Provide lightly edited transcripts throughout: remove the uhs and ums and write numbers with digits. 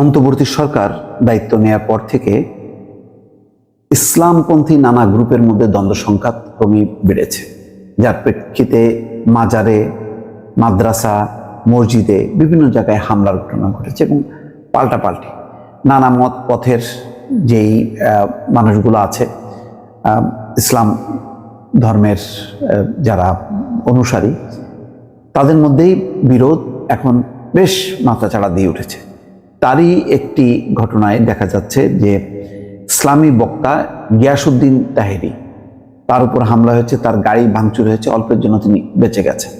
অন্তর্বর্তী সরকার দায়িত্ব নেওয়ার পর থেকে ইসলামপন্থী নানা গ্রুপের মধ্যে দ্বন্দ্ব সংঘাত ক্রমেই বেড়েছে, যার প্রেক্ষিতে মাজারে, মাদ্রাসা, মসজিদে বিভিন্ন জায়গায় হামলার ঘটনা ঘটেছে এবং পাল্টাপাল্টি নানা মত পথের যেই মানুষগুলো আছে, ইসলাম ধর্মের যারা অনুসারী, তাদের মধ্যেই বিরোধ এখন বেশ মাথাচাড়া দিয়ে উঠেছে। তারই একটি ঘটনায় দেখা যাচ্ছে যে ইসলামী বক্তা গিয়াসউদ্দিন তাহেরি, তার উপর হামলা হয়েছে, তার গাড়ি ভাঙচুর হয়েছে, অল্পের জন্য তিনি বেঁচে গেছেন।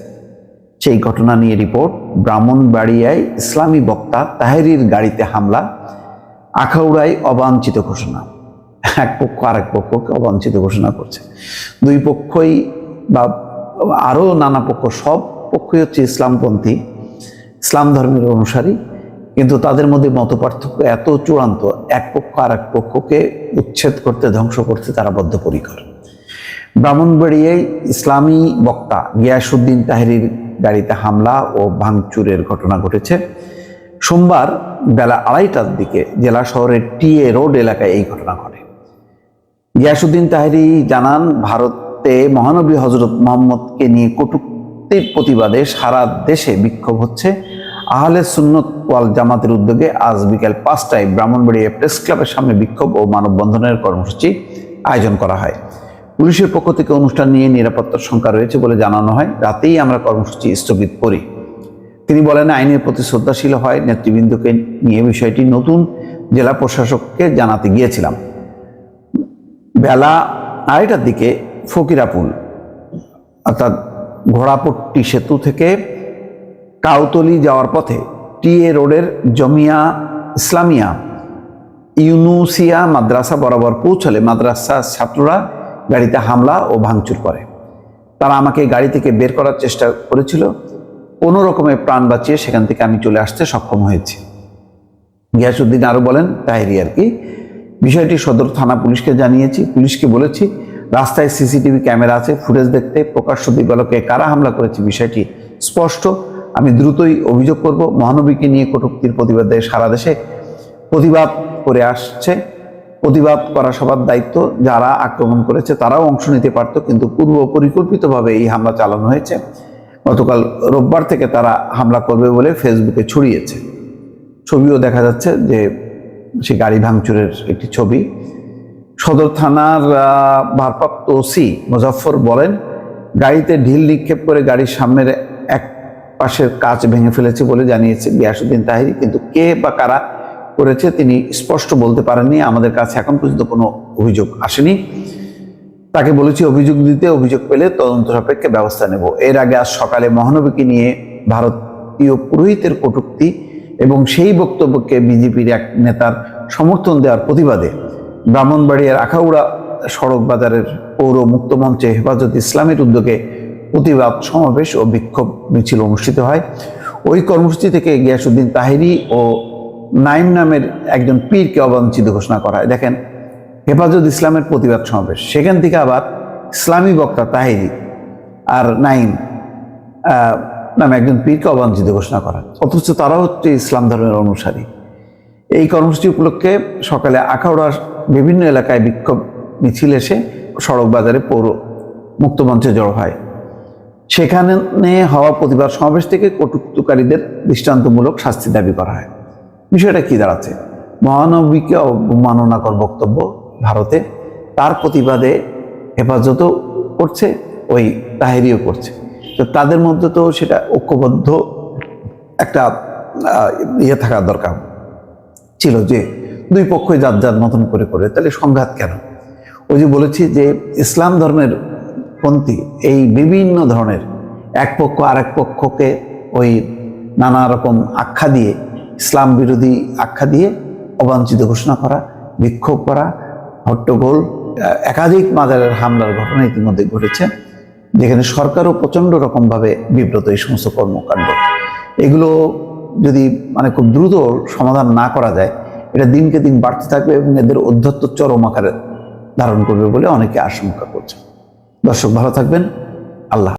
সেই ঘটনা নিয়ে রিপোর্ট। ব্রাহ্মণবাড়িয়ায় ইসলামী বক্তা তাহেরির গাড়িতে হামলা, আখাউড়ায় অবাঞ্ছিত ঘোষণা। এক পক্ষ আরেক পক্ষকে অবাঞ্ছিত ঘোষণা করছে। দুই পক্ষই বা আরও নানা পক্ষ, সব পক্ষই হচ্ছে ইসলামপন্থী, ইসলাম ধর্মের অনুসারী, কিন্তু তাদের মধ্যে মতপার্থক্য এত চূড়ান্ত, এক পক্ষ আর এক পক্ষকে উচ্ছেদ করতে, ধ্বংস করতে তারা বদ্ধপরিকর। ব্রাহ্মণবাড়িয়ায় ইসলামী বক্তা গিয়াসউদ্দিন তাহেরির গাড়িতে হামলা ও ভাঙচুরের ঘটনা ঘটেছে সোমবার বেলা 2:30টার দিকে জেলা শহরের টিএ রোড এলাকায় এই ঘটনা ঘটে। গিয়াসউদ্দিন তাহেরি জানান, ভারতে মহানবী হজরত মোহাম্মদকে নিয়ে কটূক্তির প্রতিবাদে সারা দেশে বিক্ষোভ হচ্ছে। আহলে সুন্নত ওয়াল জামাতের উদ্যোগে আজ বিকেল 5টায় ব্রাহ্মণবাড়িয়া প্রেস ক্লাবের সামনে বিক্ষোভ ও মানববন্ধনের কর্মসূচি আয়োজন করা হয়। পুলিশের পক্ষ থেকে অনুষ্ঠান নিয়ে নিরাপত্তার শঙ্কা রয়েছে বলে জানানো হয়। রাতেই আমরা কর্মসূচি স্থগিত করি। তিনি বলেন, আইনের প্রতি শ্রদ্ধাশীল হয় নেতৃবৃন্দকে নিয়ে বিষয়টি নতুন জেলা প্রশাসককে জানাতে গিয়েছিলাম। বেলা 2:30টার দিকে ফকিরাপুল অর্থাৎ ঘোড়াপট্টি সেতু থেকে কাউতলি যাওয়ার পথে টিএ রোডের জমিয়া ইসলামিয়া ইউনুসিয়া মাদ্রাসা বরাবর পৌঁছলে মাদ্রাসার ছাত্ররা গাড়িতে হামলা ও ভাঙচুর করে। তারা আমাকে গাড়ি থেকে বের করার চেষ্টা করেছিল। কোনো রকমে প্রাণ বাঁচিয়ে সেখান থেকে আমি চলে আসতে সক্ষম হয়েছি। গিয়াসউদ্দিন আরও বলেন, তাহেরি বিষয়টি সদর থানা পুলিশকে জানিয়েছি। পুলিশকে বলেছি রাস্তায় সিসিটিভি ক্যামেরা আছে, ফুটেজ দেখতে প্রকাশ্য দিবালোকে কারা হামলা করেছে বিষয়টি স্পষ্ট। আমি দ্রুতই অভিযোগ করব। মহানবীকে নিয়ে কটূক্তির প্রতিবাদে সারা দেশে প্রতিবাদ করে আসছে। প্রতিবাদ করা সবার দায়িত্ব। যারা আক্রমণ করেছে তারাও অংশ নিতে পারত, কিন্তু পূর্ব পরিকল্পিতভাবে এই হামলা চালানো হয়েছে। গতকাল রোববার থেকে তারা হামলা করবে বলে ফেসবুকে ছড়িয়েছে। ছবিও দেখা যাচ্ছে যে সে গাড়ি ভাঙচুরের একটি ছবি। সদর থানার ভারপ্রাপ্ত ওসি মুজাফফর বলেন, গাড়িতে ঢিল নিক্ষেপ করে গাড়ির সামনের এক পাশের কাচ ভেঙে ফেলেছে বলে জানিয়েছে গিয়াসউদ্দিন তাহেরি, কিন্তু কে বা কারা করেছে তিনি স্পষ্ট বলতে পারেননি। আমাদের কাছে এখন পর্যন্ত কোনো অভিযোগ আসেনি। তাকে বলেছি অভিযোগ দিতে, অভিযোগ পেলে তদন্ত সাপেক্ষে ব্যবস্থা নেব। এর আগে আজ সকালে মহানবীকে নিয়ে ভারতীয় পুরোহিতের কটূক্তি এবং সেই বক্তব্যকে বিজেপির এক নেতার সমর্থন দেওয়ার প্রতিবাদে ব্রাহ্মণবাড়িয়ার আখাউড়া সড়ক বাজারের পৌর মুক্ত মঞ্চে হেফাজত ইসলামের উদ্যোগে প্রতিবাদ সমাবেশ ও বিক্ষোভ মিছিল অনুষ্ঠিত হয়। ওই কর্মসূচি থেকে গিয়াসউদ্দিন তাহেরি ও নাইম নামের একজন পীরকে অবাঞ্ছিত ঘোষণা করা হয়। দেখেন, হেফাজত ইসলামের প্রতিবাদ সমাবেশ, সেখান থেকে আবার ইসলামী বক্তা তাহেরি আর নাইম নামে একজন পীরকে অবাঞ্ছিত ঘোষণা করা, অথচ তারা হচ্ছে ইসলাম ধর্মের অনুসারী। এই কর্মসূচি উপলক্ষে সকালে আখাউড়ার বিভিন্ন এলাকায় বিক্ষোভ মিছিল এসে সড়ক বাজারে পৌর মুক্তমঞ্চে জড়ো হয়। সেখানে হওয়া প্রতিবাদ সমাবেশ থেকে কটূক্তিকারীদের দৃষ্টান্তমূলক শাস্তি দাবি করা হয়। বিষয়টা কি দাঁড়াচ্ছে? মহানবীকে অবমাননাকর বক্তব্য ভারতে, তার প্রতিবাদে হেফাজতও করছে, ওই তাহেরিও করছে। তো তাদের মধ্যে তো সেটা ঐক্যবদ্ধ একটা থাকা দরকার ছিল যে দুই পক্ষই যার যার মতন করে করে, তাহলে সংঘাত কেন? ওই যে বলেছি যে ইসলাম ধর্মের পন্থী এই বিভিন্ন ধরনের এক পক্ষ আরেক পক্ষকে ওই নানা রকম আখ্যা দিয়ে, ইসলাম বিরোধী আখ্যা দিয়ে অবাঞ্ছিত ঘোষণা করা, বিক্ষোভ করা, হট্টগোল, একাধিক মাজারের হামলার ঘটনা ইতিমধ্যে ঘটেছে, যেখানে সরকারও প্রচণ্ড রকমভাবে বিব্রত। এই সমস্ত কর্মকাণ্ড এগুলো যদি খুব দ্রুত সমাধান না করা যায়, এটা দিনকে দিন বাড়তে থাকবে এবং এদের অধ্যত্ত চরম আকারে ধারণ করবে বলে অনেকে আশঙ্কা করছে। দর্শক, ভালো থাকবেন। আল্লাহ।